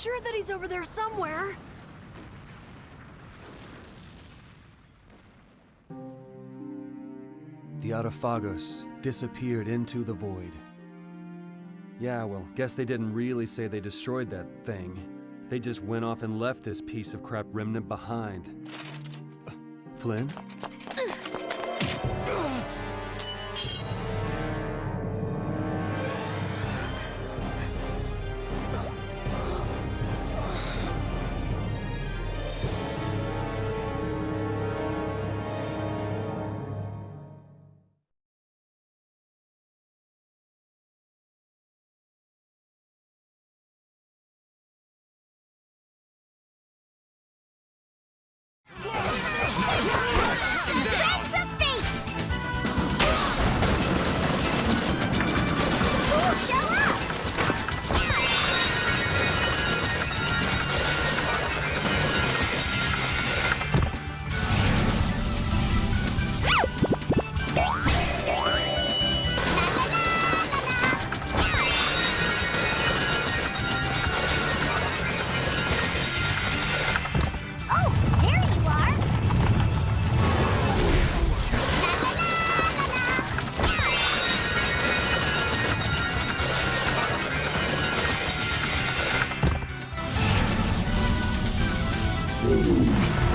sure that he's over there somewhere. The Autophagos disappeared into the void. Yeah, well, guess they didn't really say they destroyed that thing. They just went off and left this piece of crap remnant behind. Flynn? That's a fate! Who'll show up? Oh, there you are!